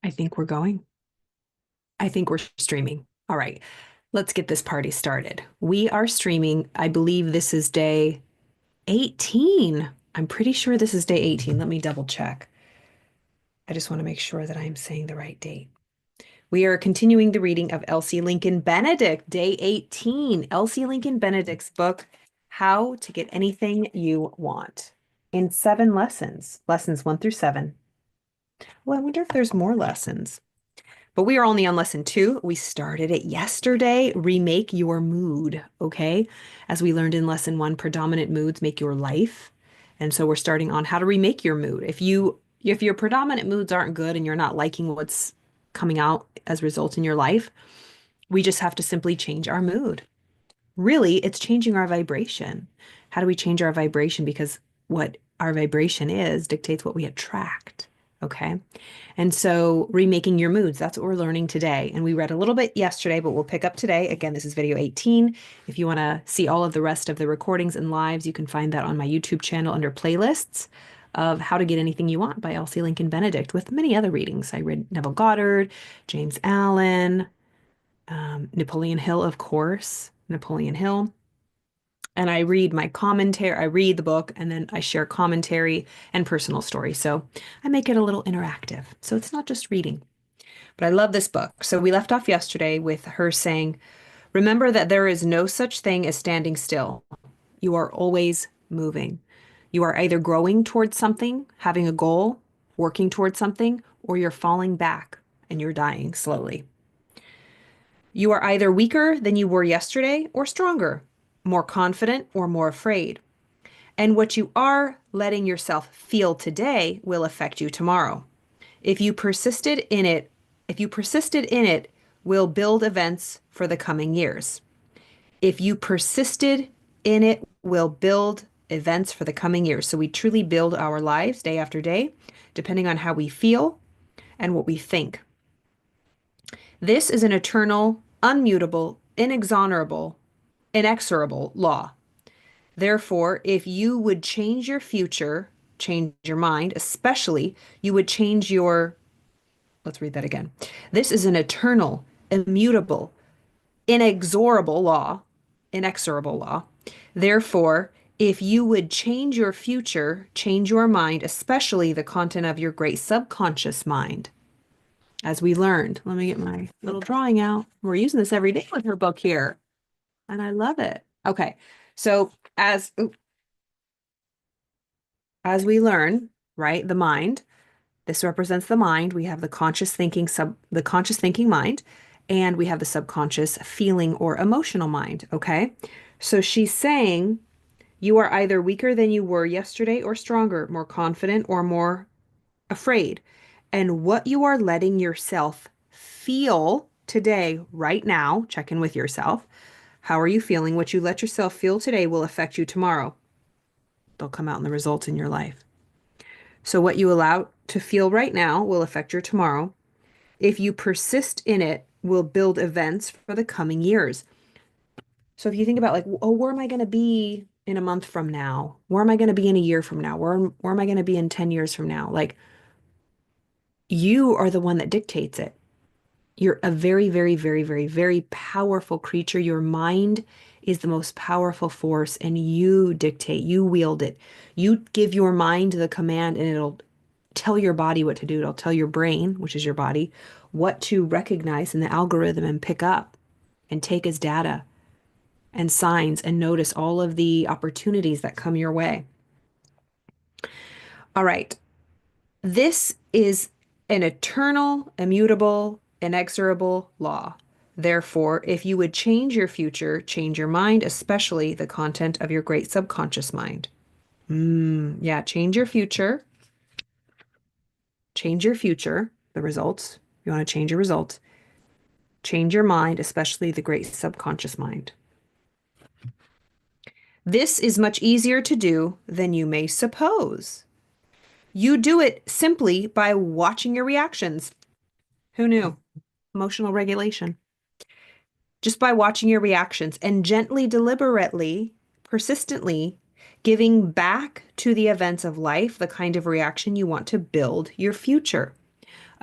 I think we're going. I think we're streaming. All right, let's get this party started. We are streaming. I believe this is day 18. I'm pretty sure this is day 18. Let me double check. I just want to make sure that I'm saying the right date. We are continuing the reading of Elsie Lincoln Benedict, day 18. Elsie Lincoln Benedict's book, How to Get Anything You Want, in 7 lessons, lessons 1 through 7. Well, I wonder if there's more lessons. But we are only on lesson 2. We started it yesterday. Remake your mood, okay? As we learned in lesson 1, predominant moods make your life. And so we're starting on how to remake your mood. If your predominant moods aren't good and you're not liking what's coming out as a result in your life, we just have to simply change our mood. Really, it's changing our vibration. How do we change our vibration? Because what our vibration is dictates what we attract, okay? And so remaking your moods, that's what we're learning today. And we read a little bit yesterday, but we'll pick up today. Again, this is video 18. If you want to see all of the rest of the recordings and lives, you can find that on my YouTube channel under playlists of How to Get Anything You Want by Elsie Lincoln Benedict, with many other readings. I read Neville Goddard, James Allen, Napoleon Hill, of course, Napoleon Hill. And I read my commentary, I read the book, and then I share commentary and personal story. So I make it a little interactive. So it's not just reading. But I love this book. So we left off yesterday with her saying, remember that there is no such thing as standing still. You are always moving. You are either growing towards something, having a goal, working towards something, or you're falling back and you're dying slowly. You are either weaker than you were yesterday or stronger, more confident or more afraid. And what you are letting yourself feel today will affect you tomorrow. If you persisted in it, if you persisted in it, will build events for the coming years. If you persisted in it, will build events for the coming years. So we truly build our lives day after day, depending on how we feel and what we think. This is an eternal, unmutable, inexorable law. Therefore, if you would change your future, change your mind, especially, you would change your, let's read that again. This is an eternal, immutable, inexorable law. Therefore, if you would change your future, change your mind, especially the content of your great subconscious mind. As we learned, let me get my little drawing out. We're using this every day with her book here, and I love it. Okay, so as we learn, right, the mind, this represents the mind. We have the conscious thinking mind, and we have the subconscious feeling or emotional mind, okay? So she's saying you are either weaker than you were yesterday or stronger, more confident or more afraid. And what you are letting yourself feel today, right now, check in with yourself. How are you feeling? What you let yourself feel today will affect you tomorrow. They'll come out in the results in your life. So what you allow to feel right now will affect your tomorrow. If you persist in it, will build events for the coming years. So if you think about like, oh, where am I going to be in a month from now? Where am I going to be in a year from now? Where am I going to be in 10 years from now? Like, you are the one that dictates it. You're a very, very, very, very, very powerful creature. Your mind is the most powerful force, and you dictate, you wield it. You give your mind the command, and it'll tell your body what to do. It'll tell your brain, which is your body, what to recognize in the algorithm and pick up and take as data and signs and notice all of the opportunities that come your way. All right. This is an eternal, immutable, inexorable law. Therefore, if you would change your future, change your mind, especially the content of your great subconscious mind. Yeah, change your future, the results. You want to change your results. Change your mind, especially the great subconscious mind. This is much easier to do than you may suppose. You do it simply by watching your reactions. Who knew? Emotional regulation. Just by watching your reactions and gently, deliberately, persistently giving back to the events of life the kind of reaction you want to build your future.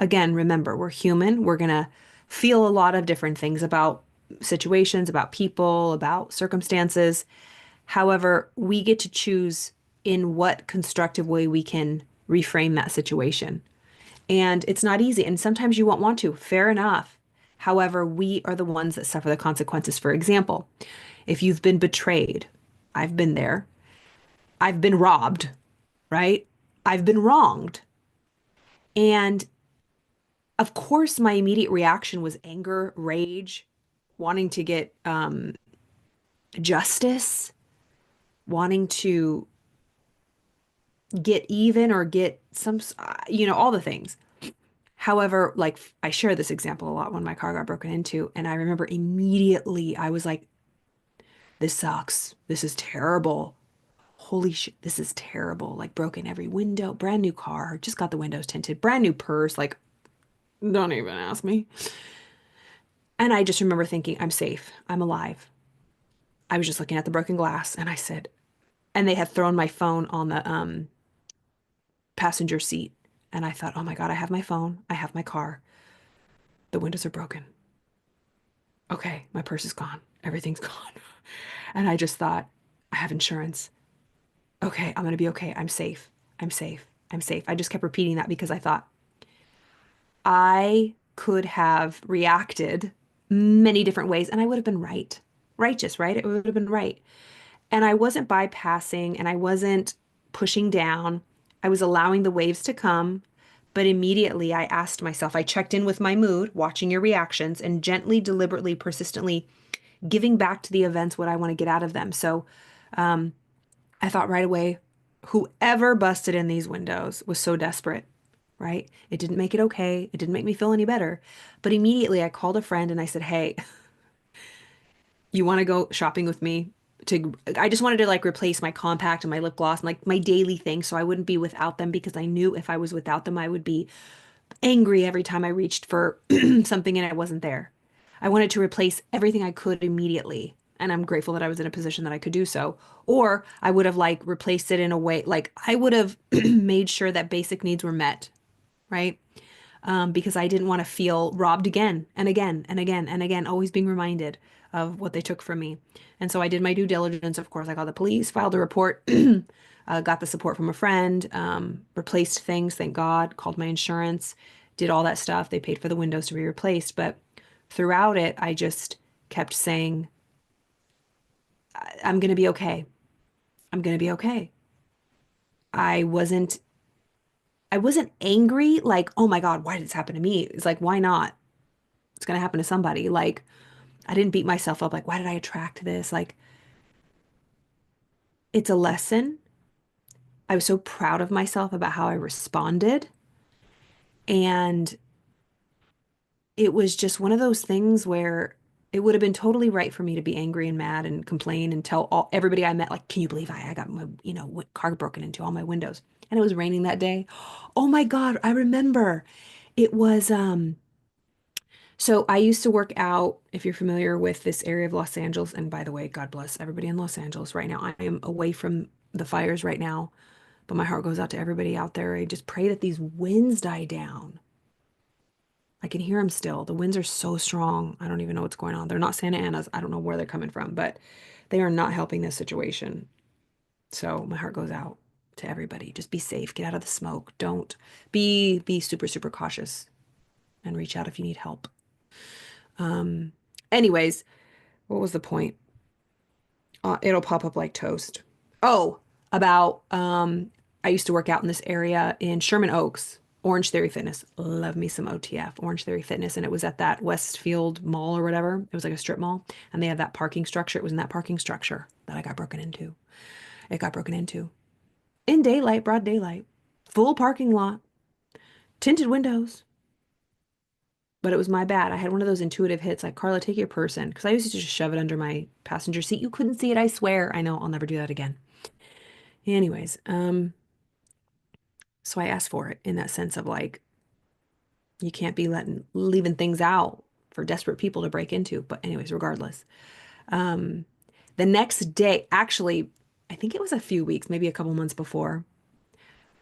Again, remember, we're human. We're going to feel a lot of different things about situations, about people, about circumstances. However, we get to choose in what constructive way we can reframe that situation. And it's not easy. And sometimes you won't want to. Fair enough. However, we are the ones that suffer the consequences. For example, if you've been betrayed, I've been there. I've been robbed, right? I've been wronged. And of course, my immediate reaction was anger, rage, wanting to get justice, wanting to get even or get some, all the things. However, like I share this example a lot when my car got broken into, and I remember immediately I was like, this sucks. This is terrible. Holy shit, this is terrible. Like broken every window, brand new car, just got the windows tinted, brand new purse. Like, don't even ask me. And I just remember thinking, I'm safe. I'm alive. I was just looking at the broken glass and I said, and they had thrown my phone on the passenger seat. And I thought, oh my God, I have my phone. I have my car. The windows are broken. Okay, my purse is gone. Everything's gone. And I just thought, I have insurance. Okay, I'm going to be okay. I'm safe. I'm safe. I'm safe. I just kept repeating that because I thought I could have reacted many different ways and I would have been right. Righteous, right? It would have been right. And I wasn't bypassing and I wasn't pushing down. I was allowing the waves to come. But immediately I asked myself, I checked in with my mood, watching your reactions, and gently, deliberately, persistently giving back to the events what I want to get out of them. So I thought right away, whoever busted in these windows was so desperate, right? It didn't make it okay. It didn't make me feel any better. But immediately I called a friend and I said, hey, you want to go shopping with me? I just wanted to like replace my compact and my lip gloss and like my daily thing so I wouldn't be without them because I knew if I was without them, I would be angry every time I reached for something and it wasn't there. I wanted to replace everything I could immediately. And I'm grateful that I was in a position that I could do so. Or I would have like replaced it in a way, like I would have made sure that basic needs were met, right? Because I didn't want to feel robbed again and again and again and again, always being reminded of what they took from me. And so I did my due diligence. Of course, I called the police, filed a report, got the support from a friend, replaced things, thank God, called my insurance, did all that stuff. They paid for the windows to be replaced. But throughout it, I just kept saying, I'm going to be okay. I'm going to be okay. I wasn't I wasn't angry like, "Oh my God, why did this happen to me?" It's like, "Why not? It's going to happen to somebody." Like, I didn't beat myself up like, "Why did I attract this?" Like, it's a lesson. I was so proud of myself about how I responded, and it was just one of those things where it would have been totally right for me to be angry and mad and complain and tell everybody I met, like, can you believe I got my, car broken into all my windows. And it was raining that day. Oh my God, I remember. It was so I used to work out, if you're familiar with this area of Los Angeles, and by the way, God bless everybody in Los Angeles right now. I am away from the fires right now, but my heart goes out to everybody out there. I just pray that these winds die down. I can hear them still. The winds are so strong. I don't even know what's going on. They're not Santa Anas. I don't know where they're coming from, but they are not helping this situation. So my heart goes out to everybody. Just be safe. Get out of the smoke. Don't be super, super cautious and reach out if you need help. Um, anyways, what was the point? It'll pop up like toast. Oh, about I used to work out in this area in Sherman Oaks, Orange Theory Fitness. Love me some OTF, Orange Theory Fitness, and it was at that Westfield Mall or whatever. It was like a strip mall, and they had that parking structure. It was in that parking structure that I got broken into. It got broken into in daylight, broad daylight, full parking lot, tinted windows. But it was my bad. I had one of those intuitive hits like, Carla, take your purse in. Because I used to just shove it under my passenger seat. You couldn't see it, I swear. I know, I'll never do that again. Anyways, so I asked for it in that sense of like, you can't be leaving things out for desperate people to break into. But anyways, regardless. Um, the next day, actually, I think it was a few weeks, maybe a couple months before,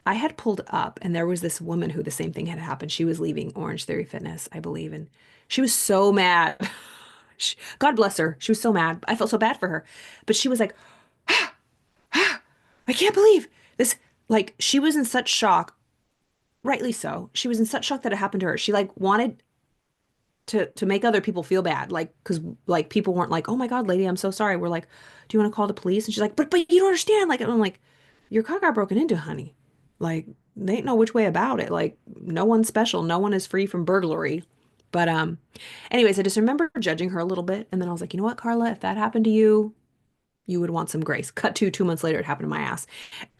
I had pulled up and there was this woman who the same thing had happened. She was leaving Orange Theory Fitness, I believe, and she was so mad. God bless her. She was so mad. I felt so bad for her. But she was like, I can't believe this. Like, she was in such shock, rightly so. She was in such shock that it happened to her. She like wanted to make other people feel bad, like because like people weren't like, oh my God, lady, I'm so sorry. We're like, do you want to call the police? And she's like, but you don't understand. Like, I'm like, your car got broken into, honey. Like, they ain't no which way about it. Like, no one's special. No one is free from burglary. But anyways, I just remember judging her a little bit, and then I was like, you know what, Carla, if that happened to you, you would want some grace. Cut to 2 months later, it happened to my ass.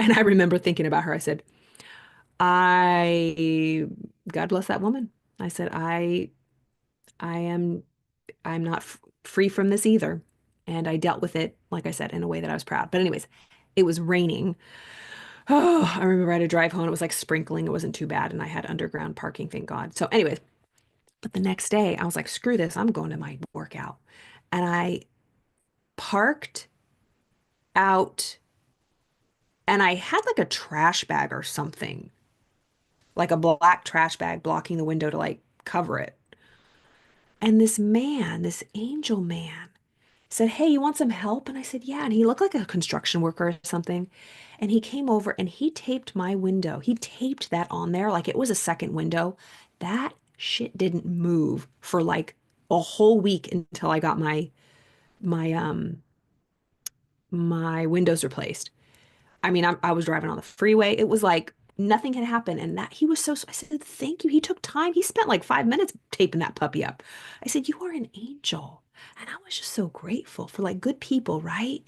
And I remember thinking about her. I said, I, God bless that woman. I said, I am I'm not free from this either. And I dealt with it, like I said, in a way that I was proud. But anyways, it was raining. Oh, I remember I had to drive home. It was like sprinkling. It wasn't too bad. And I had underground parking, thank God. So anyways, but the next day I was like, screw this. I'm going to my workout. And I parked out and I had like a trash bag or something, like a black trash bag blocking the window to like cover it. And this man, this angel man, said, hey, you want some help? And I said, yeah. And he looked like a construction worker or something. And he came over and he taped my window. He taped that on there like it was a second window. That shit didn't move for like a whole week until I got my my windows replaced. I mean, I was driving on the freeway. It was like nothing had happened. And that he was so, I said, thank you. He took time. He spent like 5 minutes taping that puppy up. I said, you are an angel. And I was just so grateful for like good people, right?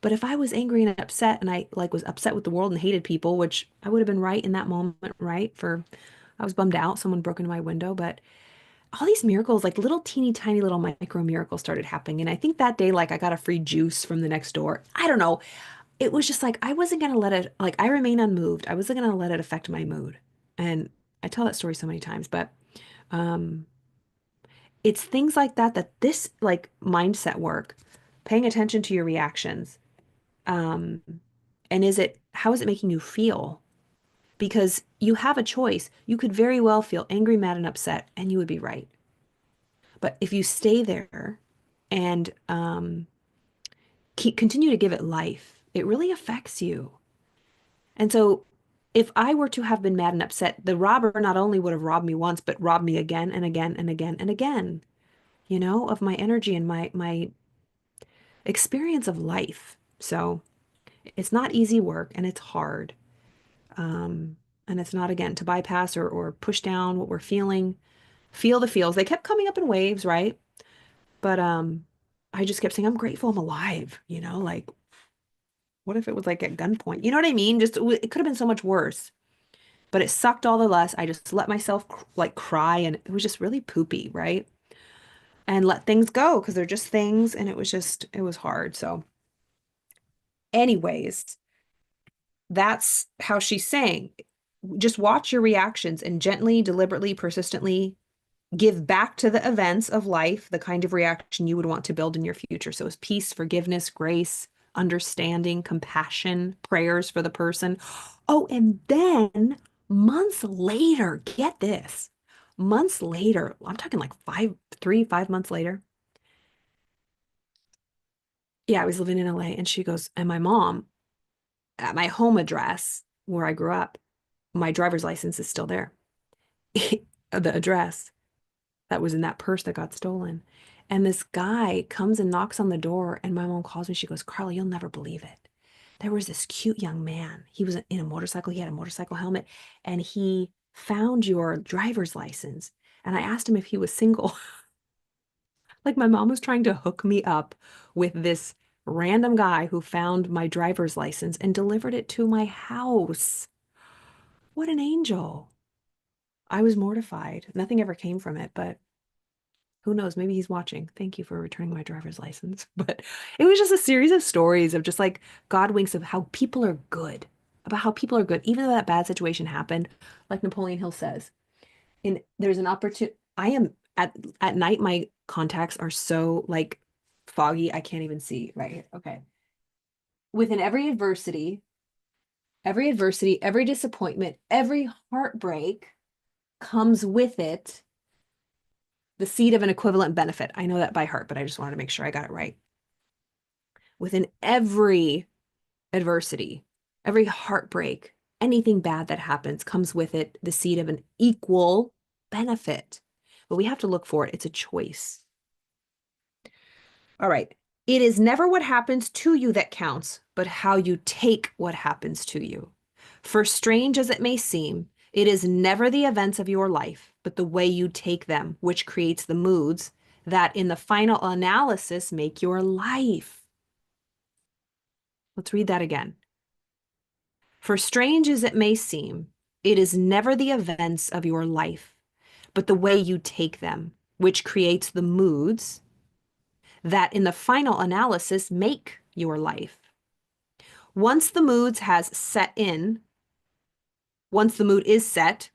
But if I was angry and upset and I like was upset with the world and hated people, which I would have been right in that moment, right? I was bummed out. Someone broke into my window, but all these miracles, like little teeny tiny little micro miracles started happening. And I think that day, like I got a free juice from the next door. I don't know. It was just like I wasn't gonna let it, like I remain unmoved. I wasn't gonna let it affect my mood. And I tell that story so many times, but um it's things like that that this like mindset work, paying attention to your reactions, um, and how is it making you feel? Because you have a choice. You could very well feel angry, mad, and upset, and you would be right. But if you stay there and continue to give it life, it really affects you. And so if I were to have been mad and upset, the robber not only would have robbed me once, but robbed me again and again and again and again, of my energy and my experience of life. So it's not easy work and it's hard. And it's not, again, to bypass or push down what we're feeling. Feel the feels. They kept coming up in waves, right? But I just kept saying, I'm grateful I'm alive, like what if it was like at gunpoint? You know what I mean? Just it could have been so much worse. But it sucked all the less. I just let myself like cry and it was just really poopy, right? And let things go because they're just things and it was hard. So anyways, that's how she's saying. Just watch your reactions and gently, deliberately, persistently give back to the events of life the kind of reaction you would want to build in your future. So it's peace, forgiveness, grace, understanding, compassion, prayers for the person. Oh, and then months later, get this. Months later, I'm talking like 5 months later. Yeah, I was living in LA and she goes, and my mom at my home address where I grew up, my driver's license is still there. The address that was in that purse that got stolen. And this guy comes and knocks on the door, and my mom calls me. She goes, Carla, you'll never believe it. There was this cute young man. He was in a motorcycle. He had a motorcycle helmet, and he found your driver's license. And I asked him if he was single. Like my mom was trying to hook me up with this random guy who found my driver's license and delivered it to my house. What an angel. I was mortified. Nothing ever came from it, but who knows? Maybe he's watching. Thank you for returning my driver's license. But it was just a series of stories of just like God winks of how people are good, about how people are good, even though that bad situation happened. Like Napoleon Hill says, and there's an opportunity. I am at night, my contacts are so like foggy, I can't even see right here. Okay. Within every adversity, Every adversity, every disappointment, every heartbreak comes with it the seed of an equivalent benefit. I know that by heart, but I just wanted to make sure I got it right. Within every adversity, every heartbreak, anything bad that happens comes with it the seed of an equal benefit. But we have to look for it. It's a choice. All right. It is never what happens to you that counts, but how you take what happens to you. For strange as it may seem, it is never the events of your life, but the way you take them, which creates the moods that in the final analysis make your life. Let's read that again. For strange as it may seem, it is never the events of your life, but the way you take them, which creates the moods that in the final analysis make your life. Once the moods has set in, once the mood is set,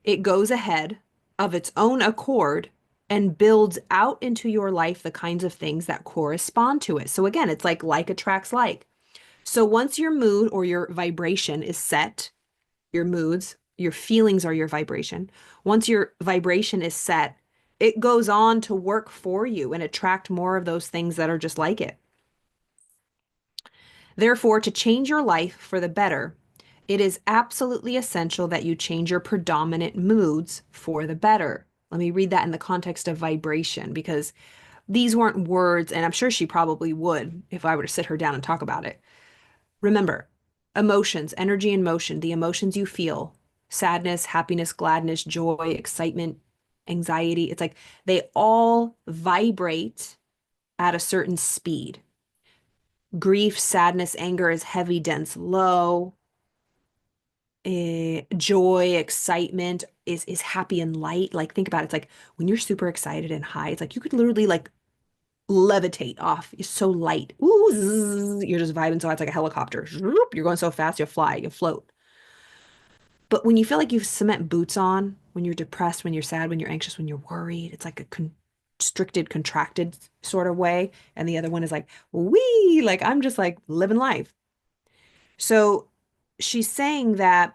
it goes ahead of its own accord and builds out into your life the kinds of things that correspond to it. So again, it's like attracts like. So once your mood or your vibration is set, your moods, your feelings are your vibration. Once your vibration is set, it goes on to work for you and attract more of those things that are just like it. Therefore, to change your life for the better, it is absolutely essential that you change your predominant moods for the better. Let me read that in the context of vibration because these weren't words, and I'm sure she probably would if I were to sit her down and talk about it. Remember, emotions, energy and motion, the emotions you feel, sadness, happiness, gladness, joy, excitement, anxiety, it's like they all vibrate at a certain speed. Grief, sadness, anger is heavy, dense, low. Joy, excitement is happy and light. Like think about it. It's like when you're super excited and high, it's like you could literally like levitate off. You're so light. Ooh, zzz, you're just vibing so high. It's like a helicopter. Zoop, you're going so fast, you fly, you float. But when you feel like you've cement boots on, when you're depressed, when you're sad, when you're anxious, when you're worried, it's like a constricted, contracted sort of way. And the other one is like, wee, like I'm just like living life. So she's saying that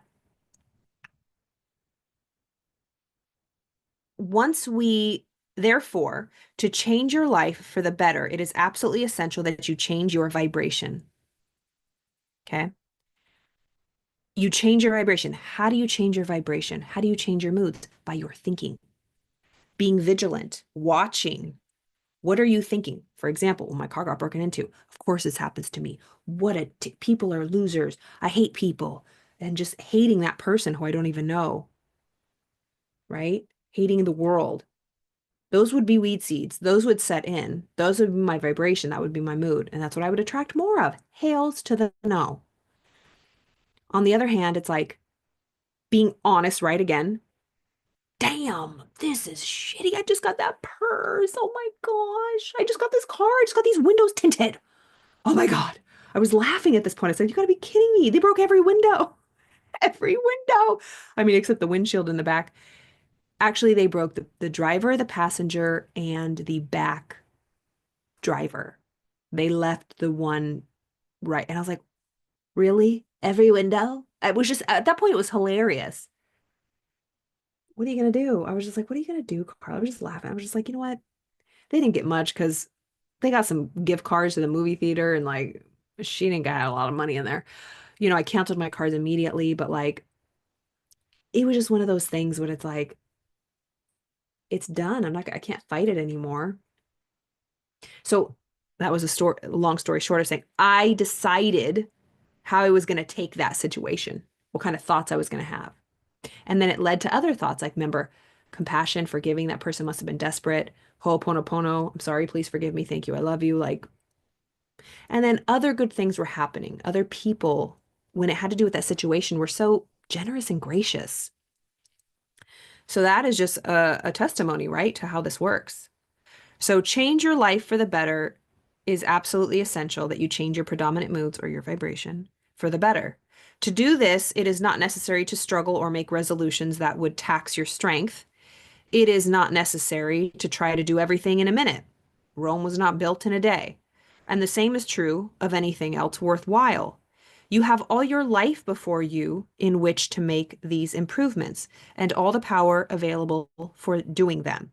once we, therefore, to change your life for the better, it is absolutely essential that you change your vibration. Okay. You change your vibration. How do you change your vibration? How do you change your moods? By your thinking, being vigilant, watching. What are you thinking? For example, when my car got broken into, of course this happens to me. People are losers. I hate people. And just hating that person who I don't even know, right? Hating the world. Those would be weed seeds. Those would set in. Those would be my vibration. That would be my mood. And that's what I would attract more of. Hails to the no. On the other hand, it's like being honest, right? Again, damn, this is shitty. I just got that purse. Oh my gosh. I just got this car. I just got these windows tinted. Oh my God. I was laughing at this point. I said, you gotta be kidding me. They broke every window. Every window. I mean, except the windshield in the back. Actually, they broke the driver, the passenger, and the back driver. They left the one right. And I was like, really? Every window? It was just, at that point, it was hilarious. What are you going to do? I was just like, what are you going to do, Carl? I was just laughing. I was just like, you know what? They didn't get much because they got some gift cards to the movie theater and like she didn't get a lot of money in there. You know, I canceled my cards immediately, but like it was just one of those things when it's like, it's done. I can't fight it anymore. So that was a long story short of saying I decided how I was going to take that situation, what kind of thoughts I was going to have. And then it led to other thoughts like, remember, compassion, forgiving, that person must have been desperate. Ho'oponopono, I'm sorry, please forgive me. Thank you. I love you. Like, and then other good things were happening. Other people, when it had to do with that situation, were so generous and gracious. So that is just a testimony, right, to how this works. So change your life for the better is absolutely essential that you change your predominant moods or your vibration for the better. To do this, it is not necessary to struggle or make resolutions that would tax your strength. It is not necessary to try to do everything in a minute. Rome was not built in a day. And the same is true of anything else worthwhile. You have all your life before you in which to make these improvements and all the power available for doing them.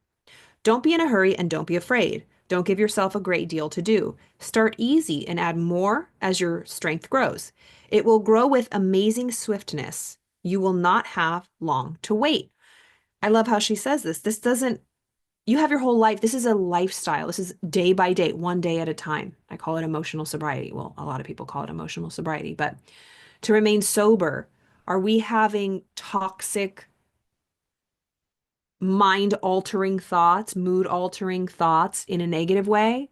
Don't be in a hurry and don't be afraid. Don't give yourself a great deal to do. Start easy and add more as your strength grows. It will grow with amazing swiftness. You will not have long to wait. I love how she says this. This doesn't, you have your whole life. This is a lifestyle. This is day by day, one day at a time. I call it emotional sobriety. Well, a lot of people call it emotional sobriety, but to remain sober, are we having toxic, mind altering thoughts, mood altering thoughts in a negative way?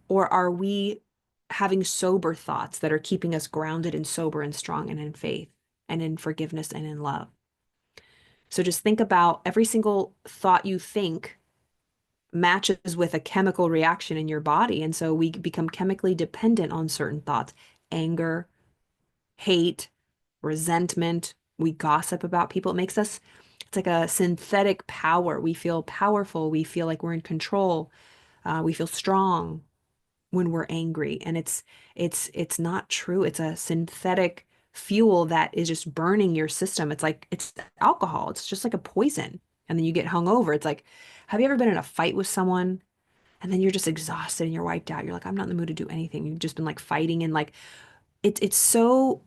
Or are we having sober thoughts that are keeping us grounded and sober and strong and in faith and in forgiveness and in love? So just think about every single thought you think matches with a chemical reaction in your body. And so we become chemically dependent on certain thoughts, anger, hate, resentment. We gossip about people. It makes us, it's like a synthetic power. We feel powerful. We feel like we're in control. We feel strong when we're angry. And it's not true. It's a synthetic fuel that is just burning your system. It's like it's alcohol. It's just like a poison. And then you get hung over. It's like, have you ever been in a fight with someone and then you're just exhausted and you're wiped out? You're like, I'm not in the mood to do anything. You've just been like fighting and like it's so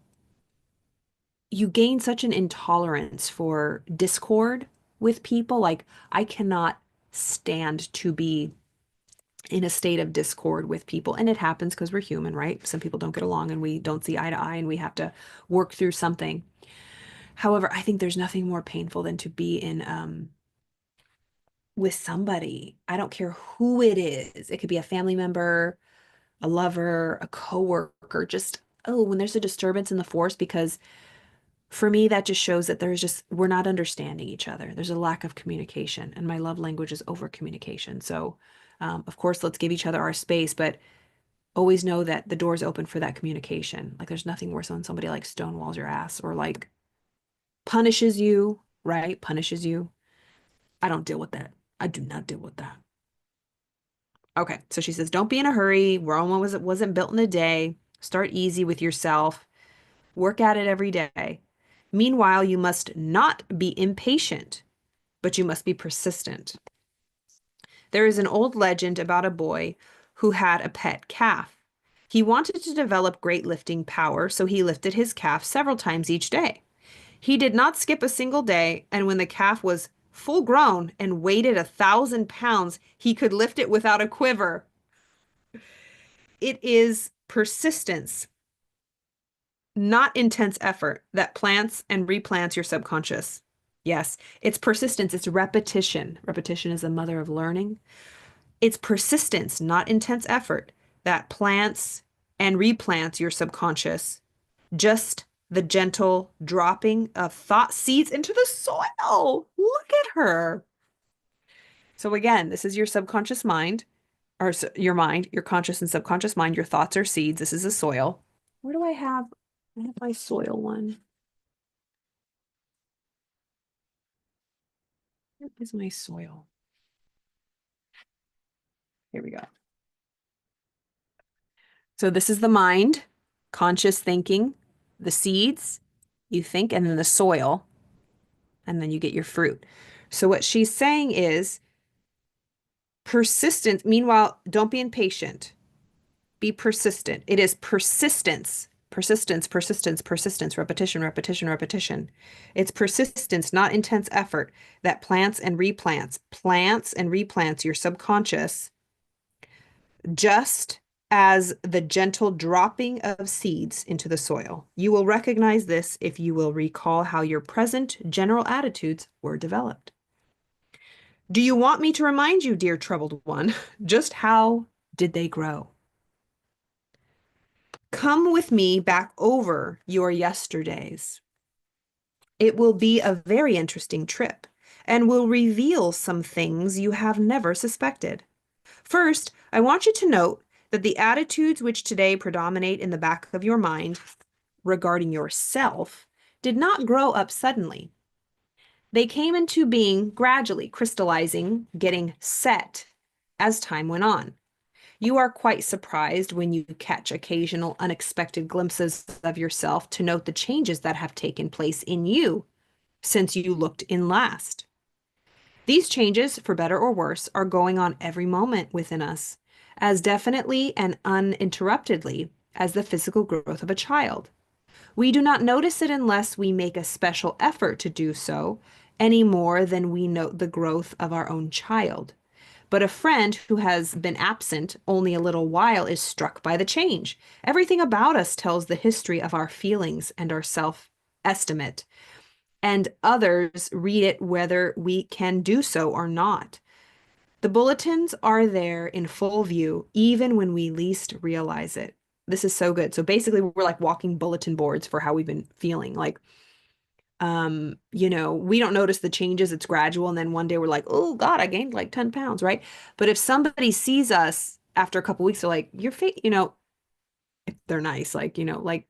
you gain such an intolerance for discord with people. Like I cannot stand to be in a state of discord with people. And it happens because we're human, right? Some people don't get along and we don't see eye to eye and we have to work through something. However, I think there's nothing more painful than to be in with somebody. I don't care who it is. It could be a family member, a lover, a coworker, just oh, when there's a disturbance in the force, because for me, that just shows that there's just, we're not understanding each other. There's a lack of communication, and my love language is over communication. So, of course, let's give each other our space, but always know that the door's open for that communication. Like, there's nothing worse when somebody like stonewalls your ass or like punishes you, right? Punishes you. I don't deal with that. I do not deal with that. Okay, so she says, don't be in a hurry. Rome wasn't built in a day. Start easy with yourself. Work at it every day. Meanwhile, you must not be impatient, but you must be persistent. There is an old legend about a boy who had a pet calf. He wanted to develop great lifting power, so he lifted his calf several times each day. He did not skip a single day, and when the calf was full grown and weighed 1,000 pounds, he could lift it without a quiver. It is persistence, not intense effort, that plants and replants your subconscious. Yes, it's persistence, it's repetition. Repetition is the mother of learning. It's persistence, not intense effort, that plants and replants your subconscious. Just the gentle dropping of thought seeds into the soil. Look at her. So again, this is your subconscious mind, or your mind, your conscious and subconscious mind. Your thoughts are seeds. This is a soil. Where do I have? I have my soil one. Where is my soil? Here we go. So this is the mind, conscious thinking, the seeds, you think, and then the soil, and then you get your fruit. So what she's saying is persistence. Meanwhile, don't be impatient. Be persistent. It is persistence, persistence, persistence, persistence, repetition, repetition, repetition. It's persistence, not intense effort, that plants and replants your subconscious, just as the gentle dropping of seeds into the soil. You will recognize this if you will recall how your present general attitudes were developed. Do you want me to remind you, dear troubled one, just how did they grow? Come with me back over your yesterdays. It will be a very interesting trip and will reveal some things you have never suspected. First, I want you to note that the attitudes which today predominate in the back of your mind regarding yourself did not grow up suddenly. They came into being gradually, crystallizing, getting set as time went on. You are quite surprised when you catch occasional unexpected glimpses of yourself to note the changes that have taken place in you since you looked in last. These changes, for better or worse, are going on every moment within us, as definitely and uninterruptedly as the physical growth of a child. We do not notice it unless we make a special effort to do so, any more than we note the growth of our own child. But a friend who has been absent only a little while is struck by the change. Everything about us tells the history of our feelings and our self estimate, and others read it whether we can do so or not. The bulletins are there in full view, even when we least realize it. This is so good. So basically, we're like walking bulletin boards for how we've been feeling. Like, we don't notice the changes, it's gradual. And then one day we're like, oh God, I gained like 10 pounds, right? But if somebody sees us after a couple weeks, they're like, your face, if they're nice, like, like,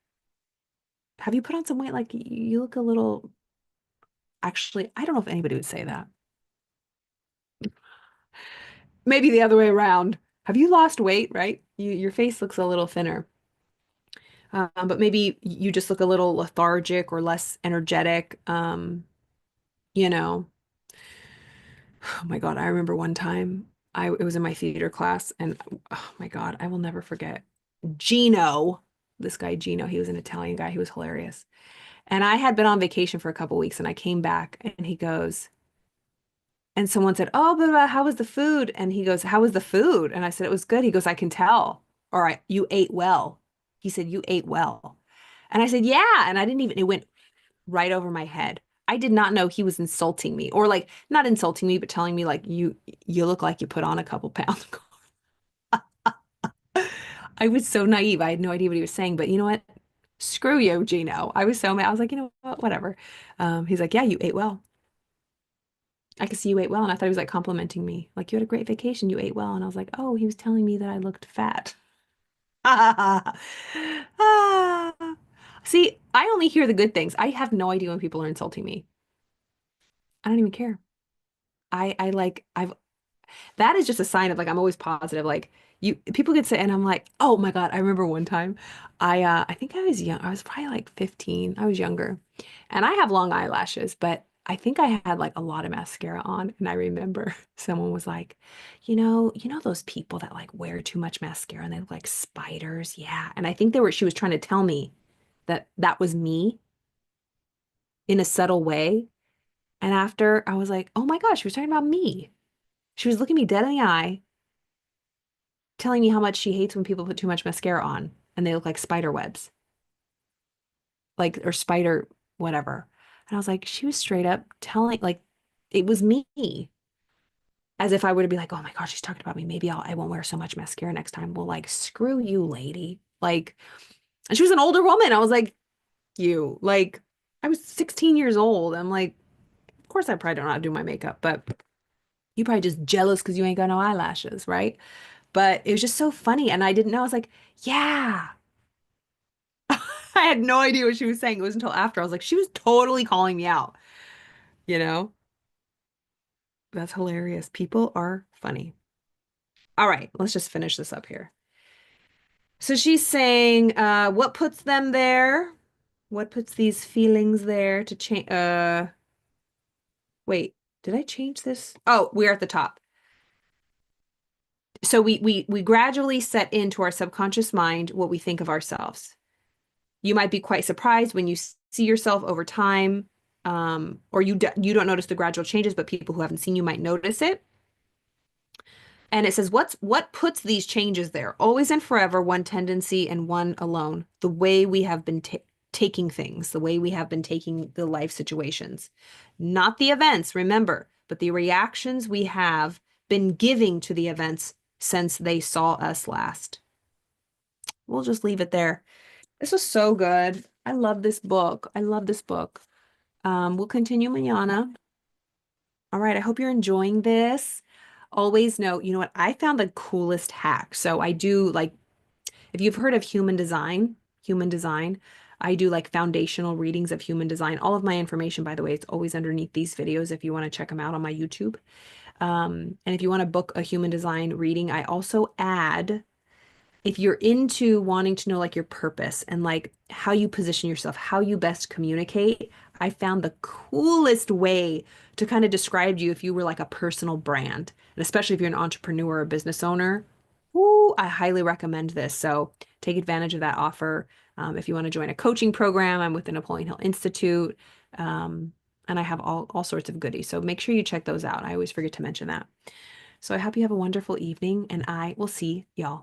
have you put on some weight? Like, you look a little, actually, I don't know if anybody would say that. Maybe the other way around. Have you lost weight, right? Your face looks a little thinner. But maybe you just look a little lethargic or less energetic. You know, oh my God, I remember one time it was in my theater class and oh my God, I will never forget Gino, this guy Gino, he was an Italian guy, he was hilarious. And I had been on vacation for a couple weeks and I came back and he goes, and someone said, "Oh, but how was the food?" And he goes, "How was the food?" And I said, "It was good." He goes, "I can tell." All right, you ate well. He said, "You ate well." And I said, "Yeah." And I didn't even, it went right over my head. I did not know he was insulting me or like not insulting me, but telling me like you look like you put on a couple pounds. I was so naive. I had no idea what he was saying, but you know what? Screw you, Gino. I was so mad. I was like, you know what? Whatever. He's like, yeah, you ate well. I could see you ate well. And I thought he was like complimenting me. Like, you had a great vacation. You ate well. And I was like, oh, he was telling me that I looked fat. Ah. See, I only hear the good things. I have no idea when people are insulting me. I don't even care. I like I've that is just a sign of like I'm always positive. Like people could say and I'm like, "Oh my God, I remember one time I think I was young. I was probably like 15. I was younger. And I have long eyelashes, but I think I had like a lot of mascara on and I remember someone was like, "You know those people that like wear too much mascara and they look like spiders?" Yeah. And I think she was trying to tell me that that was me in a subtle way. And after I was like, "Oh my gosh, she was talking about me." She was looking me dead in the eye, telling me how much she hates when people put too much mascara on and they look like spider webs, like, or spider whatever. And I was like, she was straight up telling, like, it was me, as if I were to be like, oh my gosh, she's talking about me. Maybe I won't wear so much mascara next time. Well, like, screw you, lady. Like, and she was an older woman. I was like, like, I was 16 years old. I'm like, of course, I probably don't know how to do my makeup, but you probably just jealous because you ain't got no eyelashes, right? But it was just so funny. And I didn't know. I was like, yeah. I had no idea what she was saying. It was until after I was like, she was totally calling me out, you know? That's hilarious. People are funny. All right, let's just finish this up here. So she's saying, what puts them there? What puts these feelings there to change? Wait, did I change this? Oh, we're at the top. So we gradually set into our subconscious mind what we think of ourselves. You might be quite surprised when you see yourself over time, or you don't notice the gradual changes, but people who haven't seen you might notice it. And it says, what puts these changes there? Always and forever, one tendency and one alone. The way we have been taking things, the way we have been taking the life situations. Not the events, remember, but the reactions we have been giving to the events since they saw us last. We'll just leave it there. This was so good. I love this book. I love this book. We'll continue mañana. All right. I hope you're enjoying this. Always know, you know what? I found the coolest hack. So I do like, if you've heard of human design, I do like foundational readings of human design. All of my information, by the way, it's always underneath these videos if you want to check them out on my YouTube. And if you want to book a human design reading, I also add, if you're into wanting to know like your purpose and like how you position yourself, how you best communicate, I found the coolest way to kind of describe you if you were like a personal brand. And especially if you're an entrepreneur or a business owner, ooh, I highly recommend this. So take advantage of that offer. If you want to join a coaching program, I'm with the Napoleon Hill Institute. And I have all sorts of goodies. So make sure you check those out. I always forget to mention that. So I hope you have a wonderful evening, and I will see y'all